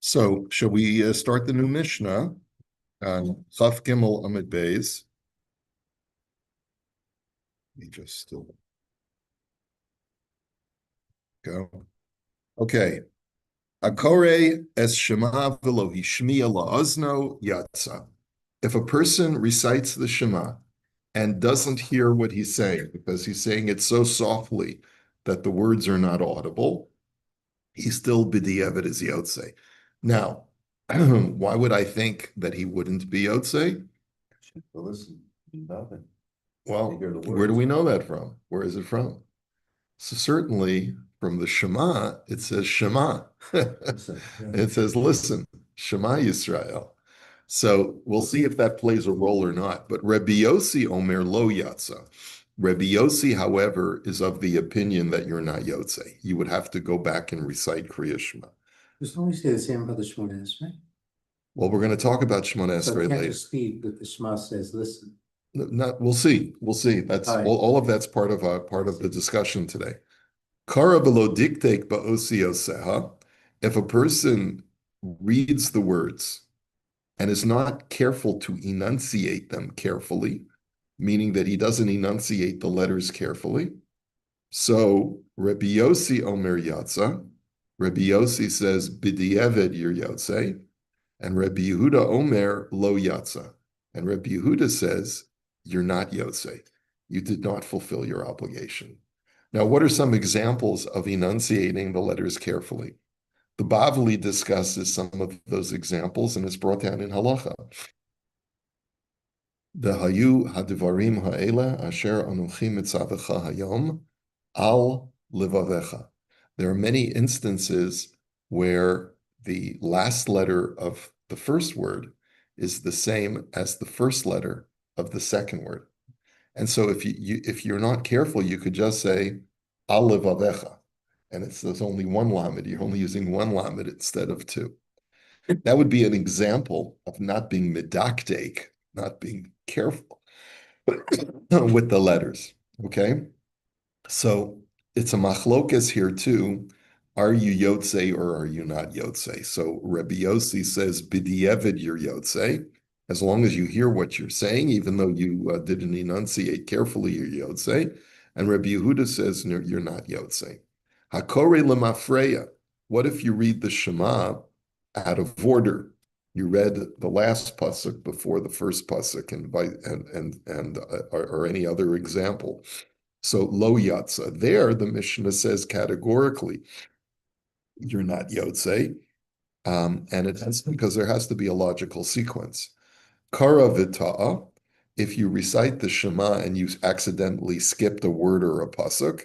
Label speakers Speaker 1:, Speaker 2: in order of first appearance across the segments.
Speaker 1: So, shall we start the new Mishnah on Chaf Gimel Amid Beis? Let me just still go. Okay. Akore es Shema v'lo hishmiya la'ozno yatsa. If a person recites the Shema and doesn't hear what he's saying because he's saying it so softly that the words are not audible, he's still b'di'evet as yotze. Now, why would I think that he wouldn't be yotze?
Speaker 2: Listen, nothing.
Speaker 1: Well,
Speaker 2: You hear the
Speaker 1: where do
Speaker 2: words.
Speaker 1: we know that from? Where is it from? So certainly from the Shema, it says Shema.
Speaker 2: Listen, yeah.
Speaker 1: It says, listen, Shema Yisrael. So we'll see if that plays a role or not. But Rebbe Yossi Omer lo yatsa. Rebbe Yossi, however, is of the opinion that you're not yotze. You would have to go back and recite Kriya Shema.
Speaker 3: As long as you say the same about the Shemona Esrei.
Speaker 1: Well, we're going to talk about Shemona
Speaker 3: So
Speaker 1: Esrei
Speaker 3: it can't
Speaker 1: later.
Speaker 3: just speak, but the Shema says, listen.
Speaker 1: Not, we'll see. We'll see. That's
Speaker 3: All right.
Speaker 1: all of that's part of the discussion today. Kara below dictate ba'osioseha. If a person reads the words and is not careful to enunciate them carefully, meaning that he doesn't enunciate the letters carefully. So Rebbe Yossi Omer Yatza. Rebbe Yossi says b'di'eved you're yotze, and Rebbe Yehuda Omer lo yatza. And Rebbe Yehuda says you're not yotze. You did not fulfill your obligation. Now, what are some examples of enunciating the letters carefully? The Bavli discusses some of those examples and it's brought down in halacha. The hayu hadivarim ha'ela asher anuchi mitzavecha hayom al livavecha. There are many instances where the last letter of the first word is the same as the first letter of the second word. And so if you're not careful, you could just say al livavecha, and there's only one lamed. You're only using one lamed instead of two. That would be an example of not being medaktek, not being careful with the letters. Okay, so it's a machlokes here too. Are you yotze or are you not yotze? So Rebbe Yossi says b'di'eved you're yotze. As long as you hear what you're saying, even though you didn't enunciate carefully, you're yotze. And Rebbe Yehuda says no, you're not yotze. Hakore lemafreya. What if you read the Shema out of order? You read the last pasuk before the first pasuk, or any other example. So lo yatsa. There, the Mishnah says categorically, you're not yotze, and it's because there has to be a logical sequence. Kara v'ta'a. If you recite the Shema and you accidentally skipped a word or a pasuk,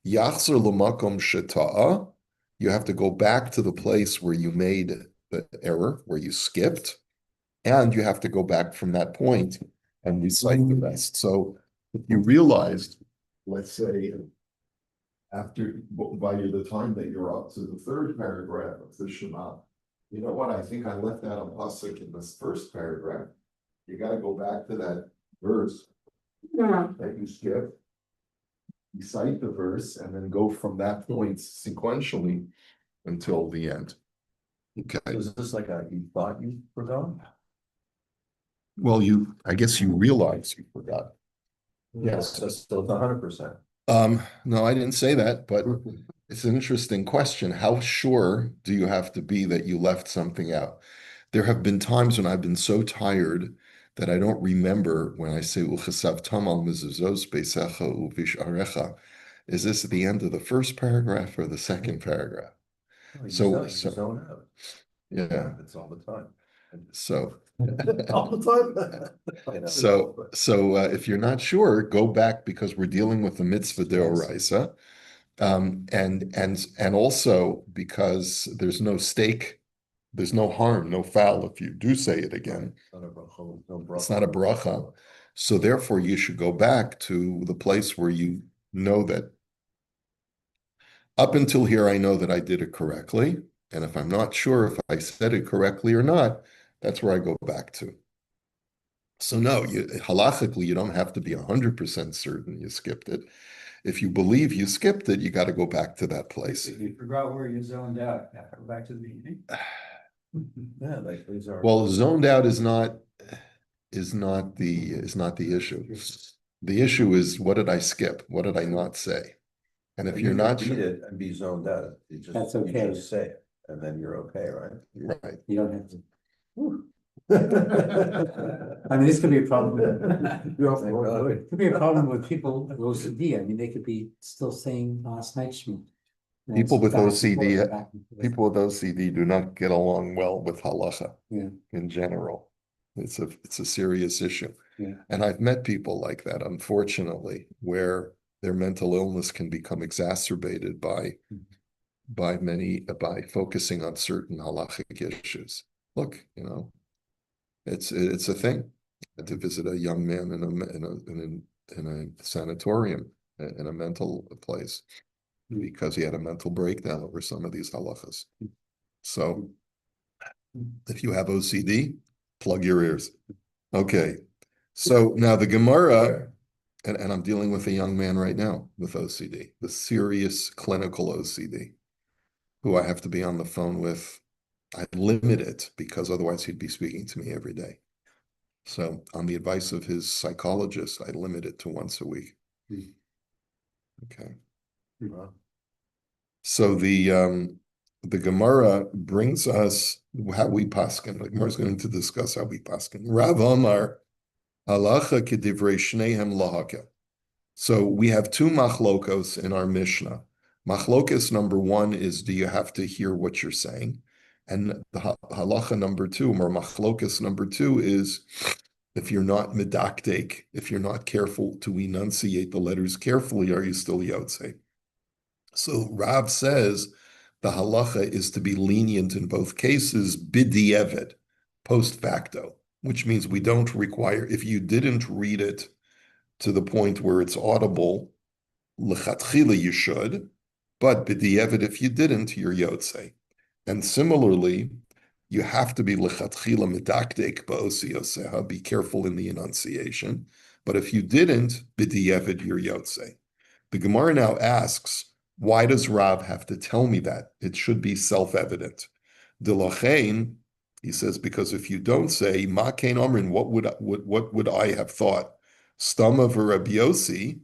Speaker 1: yachzor l'makom sheta'a. You have to go back to the place where you made the error, where you skipped, and you have to go back from that point and recite the rest. So if you realized, let's say, by the time that you're up to the third paragraph of the Shema, you know what? I think I left out a pasuk in this first paragraph. You got to go back to that verse that you skipped, recite the verse, and then go from that point sequentially until the end. Okay.
Speaker 2: So is this like you thought you forgot?
Speaker 1: Well, I guess you realize you forgot. Yes.
Speaker 2: That's still 100%.
Speaker 1: No, I didn't say that, but it's an interesting question. How sure do you have to be that you left something out? There have been times when I've been so tired that I don't remember when I say Uchesav al mezuzos beisecha uvish arecha. Is this at the end of the first paragraph or the second paragraph?
Speaker 2: You
Speaker 1: So
Speaker 2: zone out.
Speaker 1: yeah,
Speaker 2: It's all the time.
Speaker 1: so
Speaker 2: All the time.
Speaker 1: so if you're not sure, go back because we're dealing with the mitzvah deoraisa, and also because there's no stake. There's no harm, no foul if you do say it again. It's not a bracha. So therefore, you should go back to the place where you know that up until here, I know that I did it correctly. And if I'm not sure if I said it correctly or not, that's where I go back to. So no, halachically, you don't have to be 100% certain you skipped it. If you believe you skipped it, you got to go back to that place.
Speaker 4: If you forgot where you zoned out, you have to go back to the beginning.
Speaker 2: Yeah, like these are.
Speaker 1: Well, zoned out is not the issue. The issue is, what did I skip? What did I not say? And if
Speaker 2: You
Speaker 1: you're
Speaker 2: can
Speaker 1: not
Speaker 2: read it and be zoned out.
Speaker 3: That's
Speaker 2: You
Speaker 3: okay.
Speaker 2: just say it, and then you're okay, right?
Speaker 1: right,
Speaker 3: You don't have to.
Speaker 2: I
Speaker 3: I mean, this could be a problem.
Speaker 2: You're off the wrong foot.
Speaker 3: It could be a problem with people with OCD. I mean, they could be still saying last night's schmoot. And
Speaker 1: people
Speaker 3: it's
Speaker 1: with
Speaker 3: back and
Speaker 1: OCD,
Speaker 3: forth, back and forth.
Speaker 1: people with OCD do not get along well with halacha
Speaker 3: Yeah,
Speaker 1: in general. It's a serious issue.
Speaker 3: yeah.
Speaker 1: And I've met people like that, unfortunately, where their mental illness can become exacerbated by focusing on certain halachic issues. Look, it's a thing. I had to visit a young man in a sanatorium, in a mental place, because he had a mental breakdown over some of these halachas. So if you have OCD, plug your ears. Okay. So now the Gemara, and I'm dealing with a young man right now with OCD, the serious clinical OCD, who I have to be on the phone with. I limit it because otherwise he'd be speaking to me every day. So on the advice of his psychologist, I limit it to once a week. Okay. So the Gemara brings us how we paskin. The Gemara is going to discuss how we paskin. Rav Amar halacha kedivrei shnehem lahaka. So we have two machlokos in our Mishnah. Machlokos number one is, do you have to hear what you're saying? And the halacha number two, or machlokos number two, is if you're not medaktek, if you're not careful to enunciate the letters carefully, are you still yotze? So Rav says the halacha is to be lenient in both cases, b'di'evet, post facto, which means we don't require, if you didn't read it to the point where it's audible, lechatchila you should, but b'di'evet, if you didn't, you're yotze. And similarly, you have to be lechatchila medaktek ba'osi yoseha, be careful in the enunciation. But if you didn't, b'di'evet, you're yotze. The Gemara now asks, why does Rav have to tell me that? It should be self-evident. Dilachein, he says, because if you don't say, Ma kein omrin, what would I have thought? Stama v'Rabbi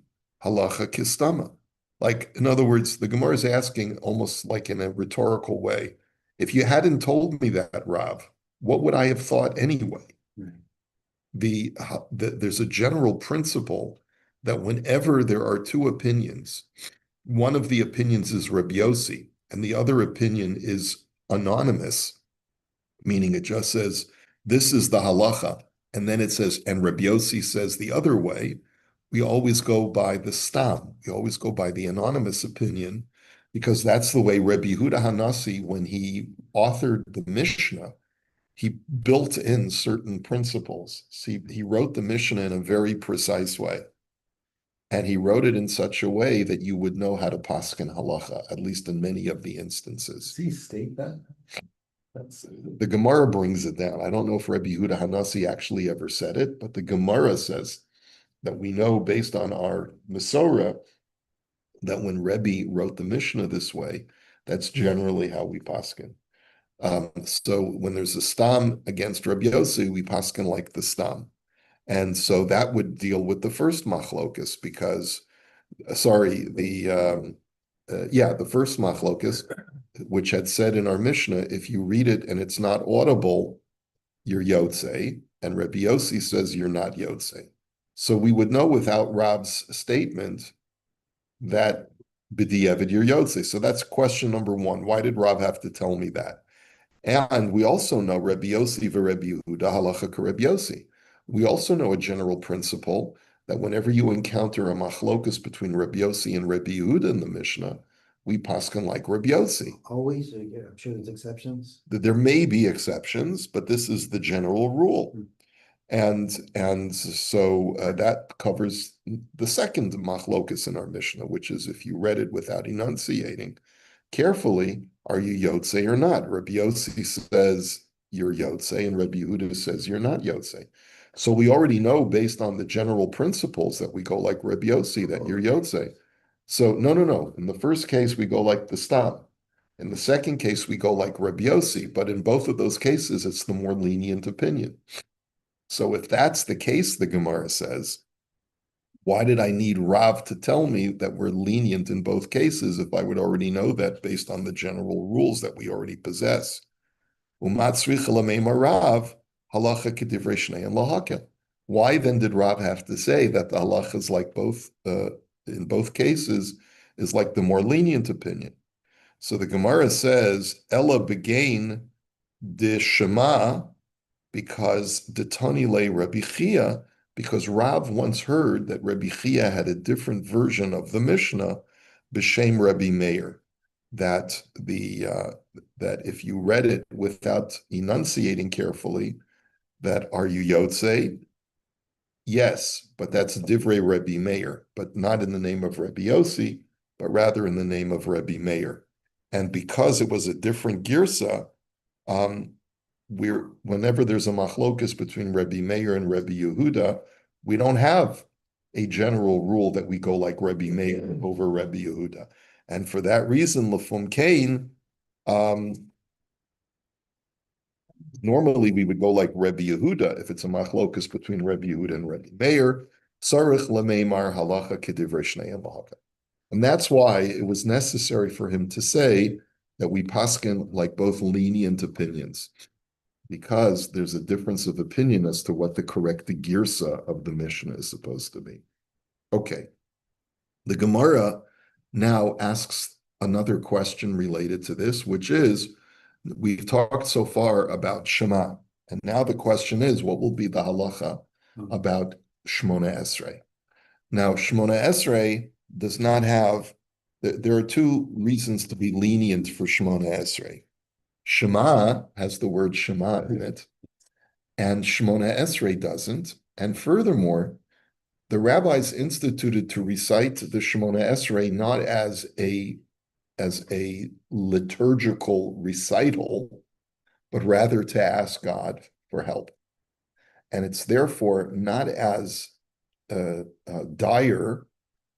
Speaker 1: halacha kistama. Like, in other words, the Gemara is asking almost like in a rhetorical way, if you hadn't told me that, Rav, what would I have thought anyway? There's a general principle that whenever there are two opinions, one of the opinions is Rabbi Yossi, and the other opinion is anonymous, meaning it just says, this is the halacha, and then it says, and Rabbi Yossi says the other way, we always go by the stam, we always go by the anonymous opinion, because that's the way Rabbi Yehuda Hanasi, when he authored the Mishnah, he built in certain principles. See, he wrote the Mishnah in a very precise way. And he wrote it in such a way that you would know how to paskin halacha, at least in many of the instances.
Speaker 2: Does he state that?
Speaker 1: The Gemara brings it down. I don't know if Rabbi Yehuda Hanasi actually ever said it, but the Gemara says that we know based on our Masorah that when Rebbe wrote the Mishnah this way, that's generally how we paskin. So when there's a stam against Rabbi Yossi, we paskin like the stam. And so that would deal with the first machlokus because, the first machlokus, which had said in our Mishnah, if you read it and it's not audible, you're yotze, and Rabbi Yossi says you're not yotze. So we would know without Rav's statement that b'di'evid you're yotze. So that's question number one. Why did Rav have to tell me that? And we also know Rabbi Yossi v'Rebbi Yehuda halacha k'Rebbi Yossi. We also know a general principle that whenever you encounter a machlokus between Rabbi Yossi and Rabbi Yehuda in the Mishnah, we paskin like Rabbi Yossi.
Speaker 2: Always, yeah, I'm sure there's exceptions.
Speaker 1: There may be exceptions, but this is the general rule. And so that covers the second machlokus in our Mishnah, which is if you read it without enunciating carefully, are you yotze or not? Rabbi Yossi says you're yotze, and Rabbi Yehuda says you're not yotze. So we already know based on the general principles that we go like Rabbi Yossi, that you're yotze. So no. In the first case, we go like the stam. In the second case, we go like Rabbi Yossi, but in both of those cases, it's the more lenient opinion. So if that's the case, the Gemara says, why did I need Rav to tell me that we're lenient in both cases if I would already know that based on the general rules that we already possess? Rav, halacha kedivrei shnei and lahaka. Why then did Rav have to say that the halacha is like both, in both cases, is like the more lenient opinion? So the Gemara says, Ella begain de Shema, because de Tani le Rabbi Chia, because Rav once heard that Rabbi Chia had a different version of the Mishnah, b'shem Rabbi Meir, that that if you read it without enunciating carefully, that are you Yotze? Yes, but that's Divrei Rabbi Meir, but not in the name of Rabbi Yossi, but rather in the name of Rabbi Meir. And because it was a different girsa, whenever there's a machlokus between Rabbi Meir and Rabbi Yehuda, we don't have a general rule that we go like Rabbi Meir over Rabbi Yehuda. And for that reason, Lefum Kain, normally we would go like Rabbi Yehuda if it's a machlokus between Rabbi Yehuda and Rabbi Meir. Sarich lemeimar halacha kedivrei shnei and lahaka. And that's why it was necessary for him to say that we paskin like both lenient opinions, because there's a difference of opinion as to what the correct girsa of the Mishnah is supposed to be. Okay. The Gemara now asks another question related to this, which is, we've talked so far about Shema, and now the question is, what will be the halacha about Shmona Esrei? Now, Shmona Esrei does not have, there are two reasons to be lenient for Shmona Esrei. Shema has the word Shema in it, and Shmona Esrei doesn't. And furthermore, the rabbis instituted to recite the Shmona Esrei not as a liturgical recital, but rather to ask God for help. And it's therefore not as dire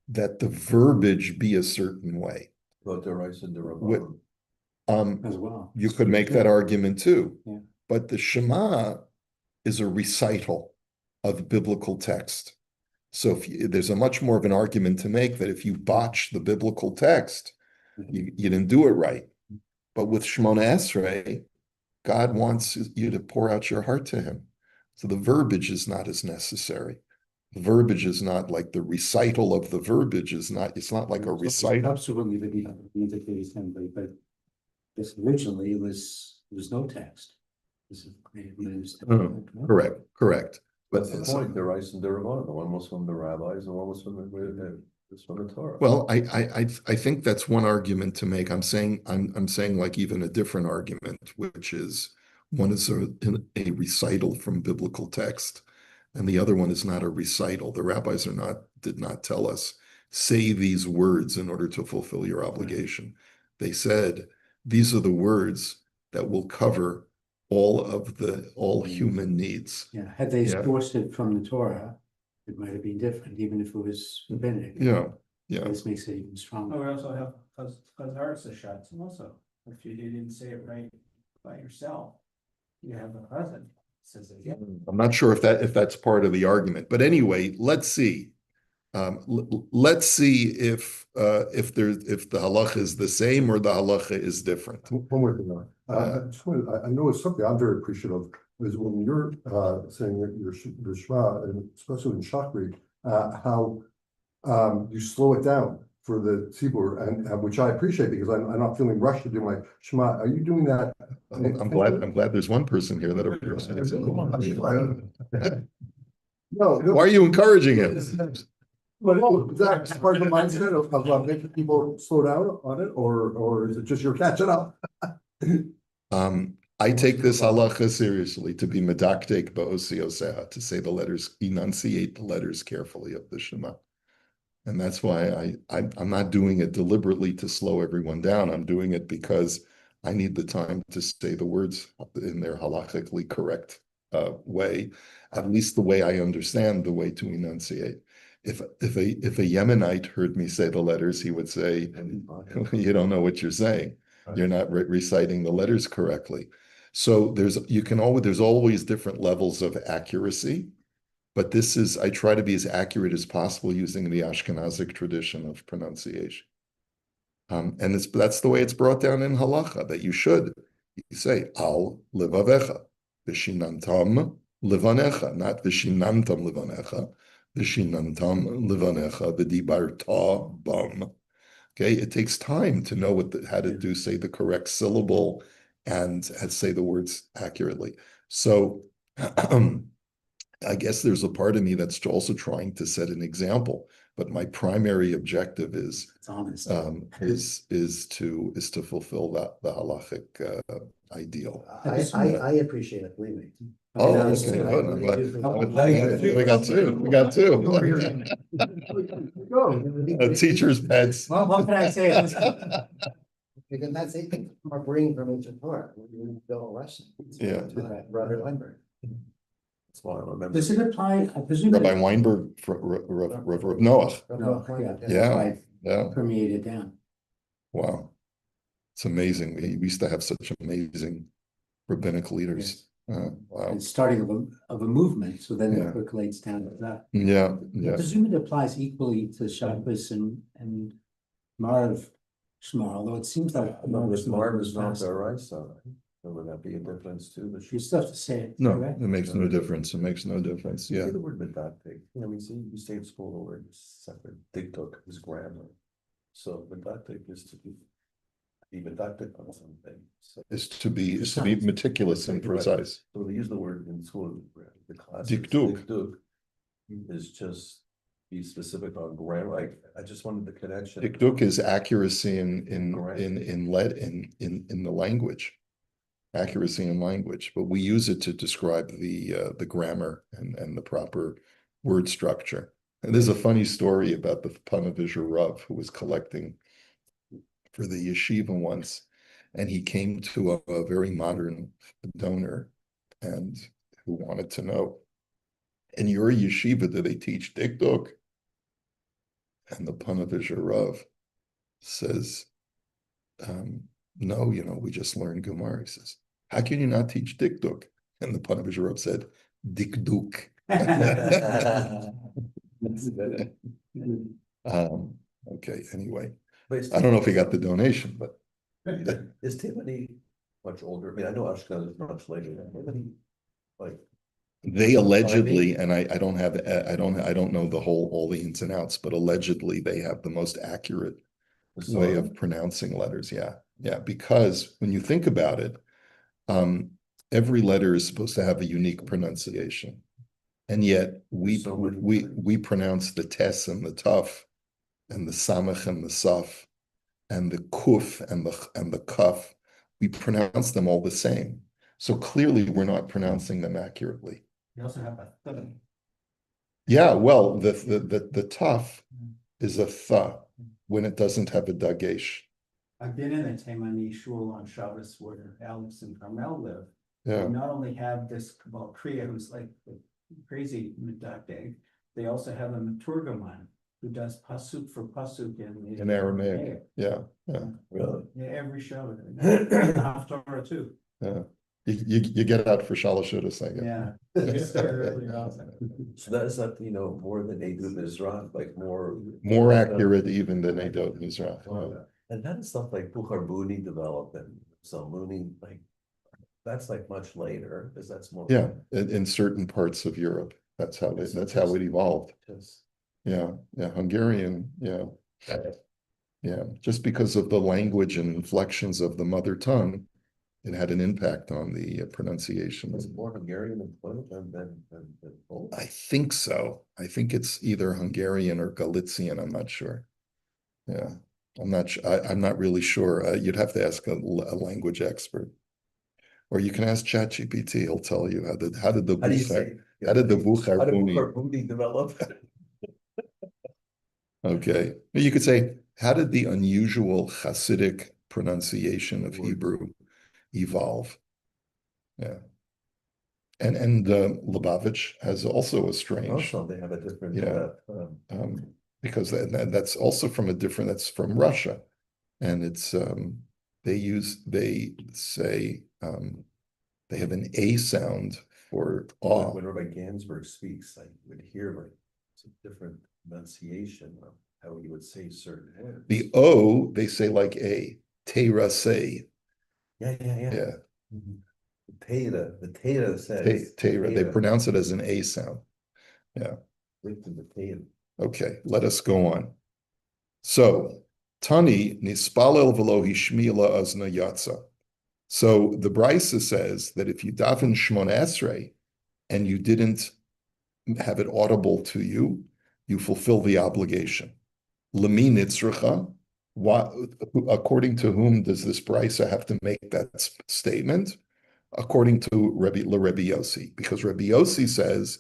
Speaker 1: that the verbiage be a certain way.
Speaker 2: But the rice and the rabbanon.
Speaker 3: As well.
Speaker 1: You could make that argument too.
Speaker 3: Yeah.
Speaker 1: But the Shema is a recital of biblical text. So there's a much more of an argument to make that if you botch the biblical text, you didn't do it right. But with Shmona Esrei, God wants you to pour out your heart to him. So the verbiage is not as necessary. The verbiage is not like the recital of the verbiage is not, it's not like a recital.
Speaker 3: Subsequently, but this originally was no text.
Speaker 1: Correct.
Speaker 2: But the point, the rice and the rabbanon, the one was from the rabbis, and one was from the Torah.
Speaker 1: Well, I think that's one argument to make. I'm saying like even a different argument, which is one is a recital from biblical text, and the other one is not a recital. The rabbis did not tell us, say these words in order to fulfill your obligation. They said, these are the words that will cover all human needs.
Speaker 3: Yeah, had they sourced it from the Torah, it might have been different, even if it was rabbinic.
Speaker 1: Yeah.
Speaker 3: This makes it even stronger.
Speaker 4: Oh, we also have Chazar's Shatz also. If you didn't say it right by yourself, you have a cousin says it again.
Speaker 1: I'm not sure if that's part of the argument, but anyway, let's see. Let's see if the halacha is the same or the halacha is different.
Speaker 5: One more thing. I know it's something I'm very appreciative of is when you're saying your Shema, and especially in Shachri, how you slow it down for the tzibur, and which I appreciate because I'm not feeling rushed to do my Shema. Are you doing that?
Speaker 1: I'm glad there's one person here that appreciates it.
Speaker 5: No,
Speaker 1: Why are you encouraging him?
Speaker 5: But that's part of the mindset of making people slow down on it, or is it just you're catching up?
Speaker 1: I take this halacha seriously, to be medaktek ba'osioseha, to say the letters, enunciate the letters carefully of the Shema. And that's why I'm not doing it deliberately to slow everyone down. I'm doing it because I need the time to say the words in their halachically correct way, at least the way I understand the way to enunciate. If a Yemenite heard me say the letters, he would say, "You don't know what you're saying." You're not reciting the letters correctly. So there's always different levels of accuracy, but I try to be as accurate as possible using the Ashkenazic tradition of pronunciation. And that's the way it's brought down in halacha, that you say al levavecha, vishinantam levanecha, not vishinantam levanecha, vishinantam levanecha, v'dibarta bam. Okay, it takes time to know how to say the correct syllable and how to say the words accurately. So I guess there's a part of me that's also trying to set an example, but my primary objective is
Speaker 3: It's honest.
Speaker 1: to fulfill the halachic ideal.
Speaker 6: I appreciate it, believe me.
Speaker 1: Oh,
Speaker 3: honest,
Speaker 1: okay.
Speaker 3: I
Speaker 1: Good.
Speaker 3: really
Speaker 1: I'm
Speaker 3: do.
Speaker 1: glad- We got two. We got two. Teacher's pets.
Speaker 3: Well, what can I say?
Speaker 6: Because that's it, our brain from each apart, we go a lesson.
Speaker 1: Yeah.
Speaker 6: Brother Weinberg.
Speaker 2: That's why I remember.
Speaker 3: Does it apply, I presume?
Speaker 1: Rabbi Weinberg, Rav Noach.
Speaker 3: No,
Speaker 1: Yeah, yeah.
Speaker 3: Permeated down.
Speaker 1: Wow. It's amazing. We used to have such amazing rabbinic leaders. Wow.
Speaker 3: It's starting of a movement, so then
Speaker 1: Yeah.
Speaker 3: it percolates down to that.
Speaker 1: Yeah,
Speaker 3: I
Speaker 1: yeah.
Speaker 3: presume it applies equally to Shabbos and Marav Shema, although it seems like.
Speaker 2: No, this Marv is not
Speaker 3: faster.
Speaker 2: the right side. Would that be a difference too? The
Speaker 3: You still have to say it.
Speaker 1: No,
Speaker 3: correct?
Speaker 1: it makes no difference. It makes no difference.
Speaker 2: See
Speaker 1: Yeah.
Speaker 2: the word medactic, we see, you say in school the word separate, dikduk is grammar. So medactic is to be medactic on something. So
Speaker 1: Is to be meticulous and precise.
Speaker 2: so they use the word in school, the class.
Speaker 1: Dikduk.
Speaker 2: Dikduk is just be specific on grammar. I just wanted the connection.
Speaker 1: Dikduk is accuracy in
Speaker 2: Correct.
Speaker 1: the language. Accuracy in language, but we use it to describe the grammar and the proper word structure. And there's a funny story about the Panavisher Rav who was collecting for the yeshiva once, and he came to a very modern donor and who wanted to know, in your yeshiva, do they teach dikduk? And the Panavisher Rav says, no, we just learned Gemara. He says, how can you not teach dikduk? And the Panavisher Rav said, dikduk. Okay, anyway, I don't know if he got the donation, but
Speaker 2: Is Tiffany much older? I mean, I know Ashkenaz is much later than Tiffany, like.
Speaker 1: they allegedly, and I don't know all the ins and outs, but allegedly they have the most accurate way of pronouncing letters. Yeah, because when you think about it, every letter is supposed to have a unique pronunciation, and yet we pronounce the tes and the tuf, and the samach and the saf, and the kuf and the kaf. We pronounce them all the same. So clearly, we're not pronouncing them accurately.
Speaker 4: You also have a.
Speaker 1: Yeah, well, the tuf is a th when it doesn't have a dagesh.
Speaker 4: I've been in a Taimani shul on Shabbos where Alex and Carmel live.
Speaker 1: Yeah,
Speaker 4: They not only have this Kabal Kriya who's like the crazy medactic, they also have a Maturgaman who does pasuk for pasuk
Speaker 1: in Aramaic. Yeah.
Speaker 2: Really?
Speaker 4: Yeah, every show. The Haftarah too.
Speaker 1: Yeah. You get out for Shalashudas, I guess.
Speaker 4: Yeah. It's really awesome.
Speaker 2: So that's not, more than Edut Mizrach, like
Speaker 1: More accurate even than Edot Mizrach.
Speaker 2: And how does stuff like Bukharbuni develop and Salmuni, like, that's like much later, because that's more.
Speaker 1: Yeah, in certain parts of Europe, that's how it evolved.
Speaker 2: Just.
Speaker 1: Yeah, Hungarian, yeah. Just because of the language and inflections of the mother tongue, it had an impact on the pronunciation.
Speaker 2: Is it more Hungarian than Polish?
Speaker 1: I think so. I think it's either Hungarian or Galician. I'm not sure. Yeah, I'm not really sure. You'd have to ask a language expert, or you can ask ChatGPT. He'll tell you how did the
Speaker 2: Bukharbuni develop?
Speaker 1: Okay, you could say, how did the unusual Hasidic pronunciation of Hebrew evolve? Yeah, and Lubavitch has also a strange.
Speaker 2: Also, they have a different.
Speaker 1: Because that's also that's from Russia, and it's they say they have an A sound for awe.
Speaker 2: When Rabbi Gansberg speaks, I would hear like it's a different enunciation of how he would say certain words.
Speaker 1: The O, they say like A, Teira say.
Speaker 2: Yeah.
Speaker 1: Yeah,
Speaker 2: The Tata says.
Speaker 1: Teira. They pronounce it as an A sound. Yeah.
Speaker 2: Written the Tata.
Speaker 1: Okay, let us go on. So, Tani nispalel velo hishmila azna yatsa. So the Brisa says that if you daven Shmona Esrei and you didn't have it audible to you, you fulfill the obligation. Lemi nitzricha. According to whom does this Brisa have to make that statement? According to Rabbi Yossi, because Rabbi Yossi says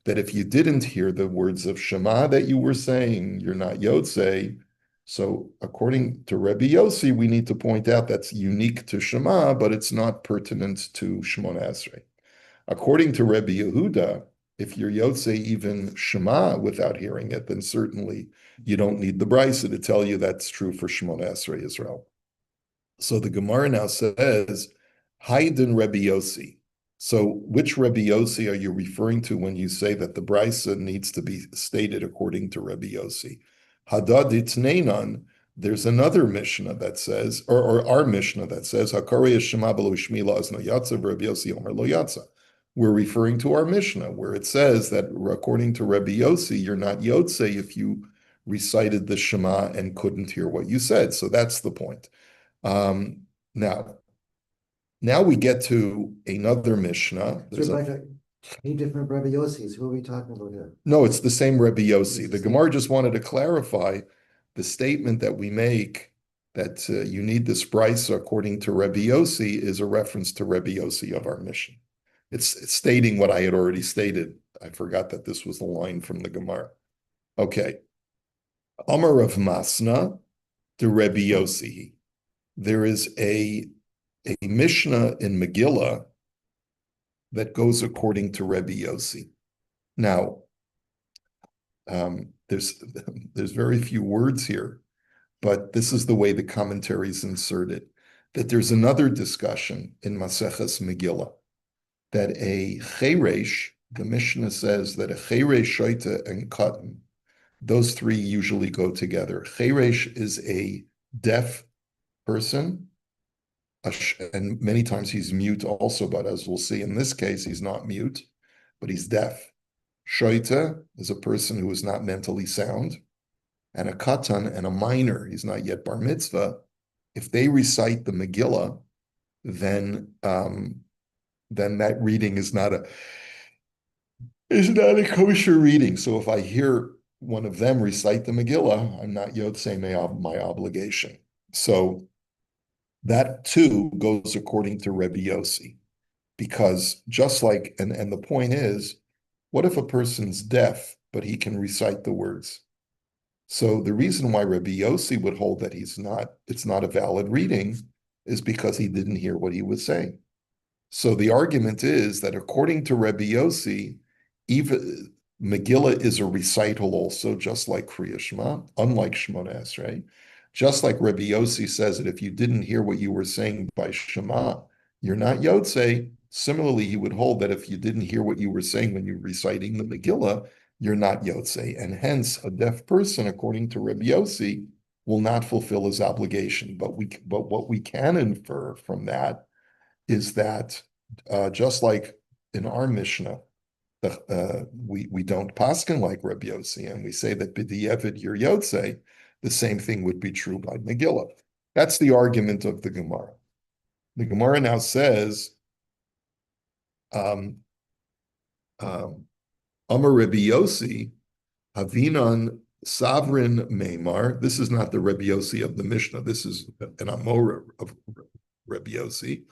Speaker 1: that if you didn't hear the words of Shema that you were saying, you're not Yotzei. So according to Rabbi Yossi, we need to point out that's unique to Shema, but it's not pertinent to Shmona Esrei. According to Rabbi Yehuda, if you're Yotzei even Shema without hearing it, then certainly you don't need the Brisa to tell you that's true for Shmona Esrei Israel. So the Gemara now says, Haydn Rebbe Yossi. So which Rebbe Yossi are you referring to when you say that the Brisa needs to be stated according to Rebbe Yossi? Hadad Itneinan, there's another Mishnah that says, or our Mishnah that says, Hakari Shema B'lo Shmila Azno Yatza, Rebbe Yossi Omer Lo Yatza. We're referring to our Mishnah where it says that according to Rebbe Yossi, you're not Yotzei if you recited the Shema and couldn't hear what you said. So that's the point. Now we get to another Mishnah.
Speaker 6: Any different Rebbe Yossis, who are we talking about here?
Speaker 1: No, it's the same Rebbe Yossi. The Gemara just wanted to clarify the statement that we make that you need this Brisa according to Rebbe Yossi is a reference to Rebbe Yossi of our mission. It's stating what I had already stated. I forgot that this was the line from the Gemara. Okay. Amar of Masna to Rebbe Yossi. There is a Mishnah in Megillah that goes according to Rebbe Yossi. Now, there's very few words here, but this is the way the commentaries insert it, that there's another discussion in Maseches Megillah, that a cheresh, the Mishnah says that a cheresh, shoita, and katan, those three usually go together. Cheresh is a deaf person, and many times he's mute also, but as we'll see in this case, he's not mute, but he's deaf. Shoita is a person who is not mentally sound, and a katan and a minor, he's not yet bar mitzvah. If they recite the Megillah, then that reading is not a kosher reading. So if I hear one of them recite the Megillah, I'm not yotzei my obligation. So that too goes according to Rebbe Yossi, because just like, and the point is, what if a person's deaf, but he can recite the words? So the reason why Rebbe Yossi would hold that it's not a valid reading is because he didn't hear what he was saying. So the argument is that according to Rebbe Yossi, even Megillah is a recital also, just like Kriya Shema, unlike Shmona Esrei. Just like Rebbe Yossi says that if you didn't hear what you were saying by Shema, you're not Yotzei. Similarly, he would hold that if you didn't hear what you were saying when you were reciting the Megillah, you're not Yotzei. And hence, a deaf person, according to Rebbe Yossi, will not fulfill his obligation. But what we can infer from that is that just like in our Mishnah, we don't paskin like Rebbe Yossi, and we say that b'di'evid you're Yotzei, the same thing would be true by Megillah. That's the argument of the Gemara. The Gemara now says, Amar Rebbe Yossi, Havinan Sovereign Meimar. This is not the Rebbe Yossi of the Mishnah. This is an Amora of Rebbe Yossi.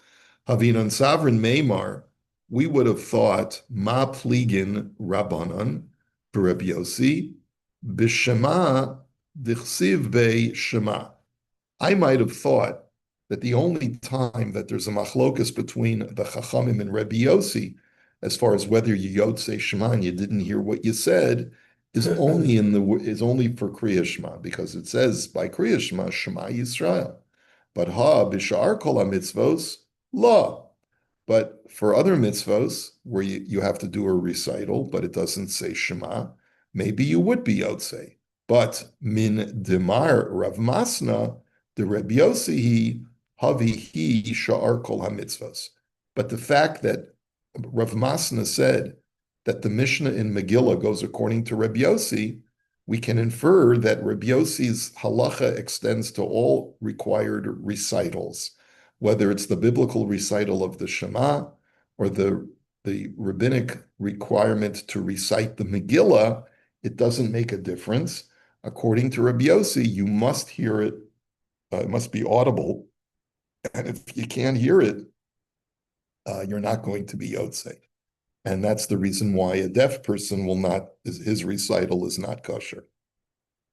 Speaker 1: Havinan Sovereign Meimar. We would have thought Ma Pligin Rabbanan for Rebbe Yossi, B'Shema Dichsiv Be Shema. I might have thought that the only time that there's a machlokus between the Chachamim and Rebbe Yossi, as far as whether you Yotzei Shema and you didn't hear what you said, is only for Kriya Shema, because it says by Kriya Shema, Shema Yisrael. But b'sha'ar kol mitzvos, la. But for other mitzvos, where you have to do a recital, but it doesn't say Shema, maybe you would be Yotzei. But min demar Rav Masna, the Reb Yossi, havi sha'ar kol hamitzvos. But the fact that Rav Masna said that the Mishnah in Megillah goes according to Reb Yossi, we can infer that Reb Yossi's halacha extends to all required recitals, whether it's the biblical recital of the Shema or the rabbinic requirement to recite the Megillah. It doesn't make a difference. According to Rabbi Yossi, you must hear it, it must be audible. And if you can't hear it, you're not going to be Yotzei. And that's the reason why a deaf person will not, his recital is not kosher.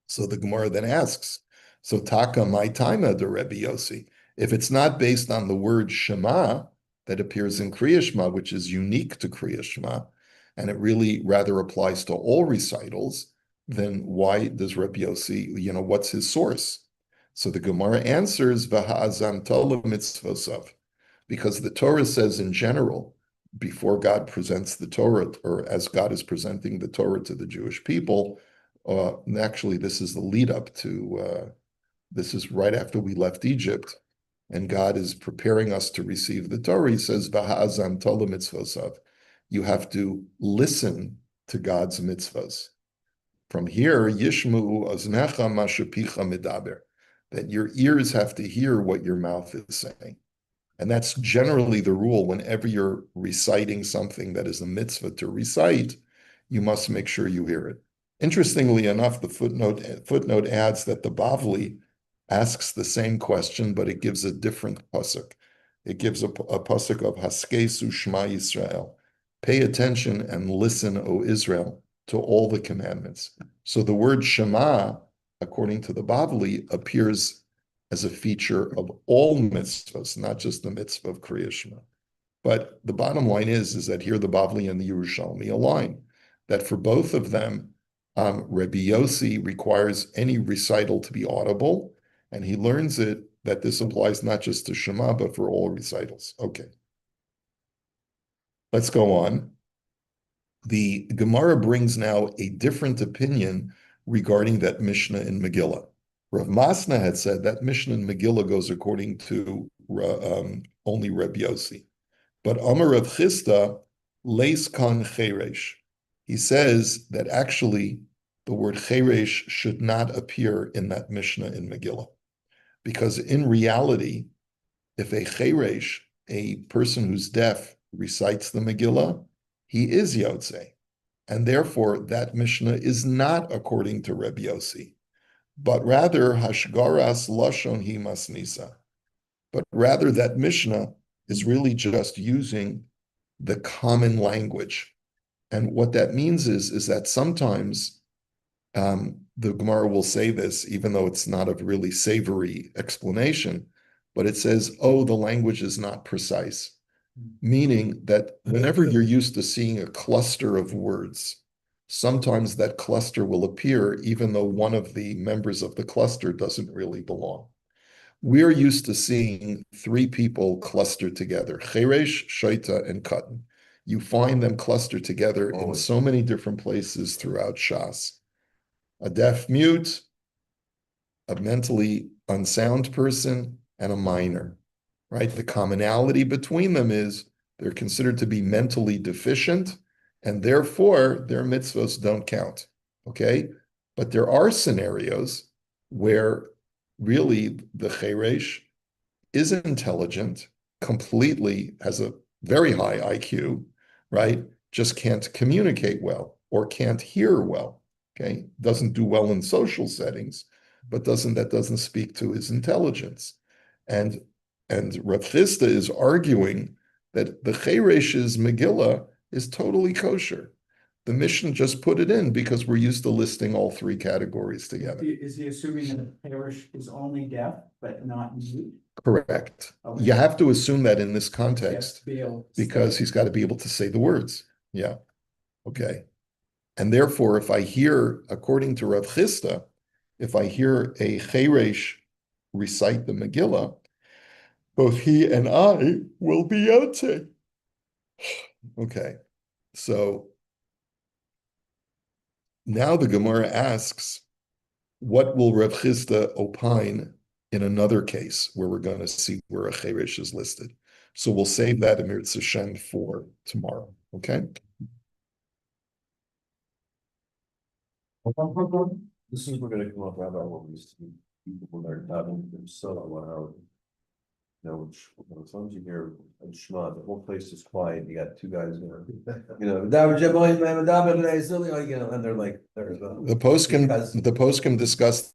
Speaker 1: So the Gemara then asks, so taka my taima de Rebbe Yossi, if it's not based on the word Shema that appears in Kriya Shema, which is unique to Kriya Shema, and it really rather applies to all recitals, then why does Rebbe Yossi, what's his source? So the Gemara answers, V'ha'azam tola mitzvosav, because the Torah says in general, before God presents the Torah, or as God is presenting the Torah to the Jewish people, actually this is the lead up to, this is right after we left Egypt, and God is preparing us to receive the Torah. He says, V'ha'azam tola mitzvosav. You have to listen to God's mitzvahs. From here, Yishmu aznecha mashapicha medaber, that your ears have to hear what your mouth is saying. And that's generally the rule whenever you're reciting something that is a mitzvah to recite, you must make sure you hear it. Interestingly enough, the footnote adds that the Bavli asks the same question, but it gives a different pasuk. It gives a pasuk of Haskesu Shema Yisrael. Pay attention and listen, O Israel, to all the commandments. So the word Shema, according to the Bavli, appears as a feature of all mitzvahs, not just the mitzvah of Kriya Shema. But the bottom line is that here the Bavli and the Yerushalmi align, that for both of them, Rebbe Yossi requires any recital to be audible, and he learns it that this applies not just to Shema, but for all recitals. Okay. Let's go on. The Gemara brings now a different opinion regarding that Mishnah in Megillah. Rav Masna had said that Mishnah in Megillah goes according to only Reb Yossi. But Amar Rav Chisda, leis kan cheresh. He says that actually the word cheresh should not appear in that Mishnah in Megillah. Because in reality, if a cheresh, a person who's deaf, recites the Megillah, he is Yotzei. And therefore, that Mishnah is not according to Reb Yossi, but rather Hashgaras Lashon Hi Masnisa. But rather that Mishnah is really just using the common language. And what that means is that sometimes the Gemara will say this, even though it's not a really savory explanation, but it says, oh, the language is not precise. Meaning that whenever you're used to seeing a cluster of words, sometimes that cluster will appear even though one of the members of the cluster doesn't really belong. We're used to seeing three people clustered together, Cheresh, Shaita, and Katan. You find them clustered together in so many different places throughout Shas. A deaf mute, a mentally unsound person, and a minor. Right? The commonality between them is they're considered to be mentally deficient, and therefore their mitzvahs don't count. Okay? But there are scenarios where really the cheresh is intelligent, completely has a very high IQ, right? Just can't communicate well or can't hear well. Okay? Doesn't do well in social settings, but that doesn't speak to his intelligence. And Rav Chisda is arguing that the Cheresh's Megillah is totally kosher. The Mishnah just put it in because we're used to listing all three categories together.
Speaker 4: Is he assuming that the Cheresh is only deaf but not mute?
Speaker 1: Correct.
Speaker 4: Okay.
Speaker 1: You have to assume that in this context
Speaker 4: Yes,
Speaker 1: because he's got to be able to say the words. Yeah. Okay. And therefore, if I hear, according to Rav Chisda, if I hear a Cheresh recite the Megillah, both he and I will be yotze. Okay, so now the Gemara asks, what will Reb Chisda opine in another case where we're going to see where a cherish is listed? So we'll save that in Mirz Hashem for tomorrow, okay?
Speaker 2: This is, we're gonna come up, Rabbi, what we used to do, people when they're davening themselves, one hour. You know, which, as long as you hear a Shema, the whole place is quiet, you got two guys going, you know, daven Jeboim, man, daven, you know, and they're like, there's
Speaker 1: The poskim discussed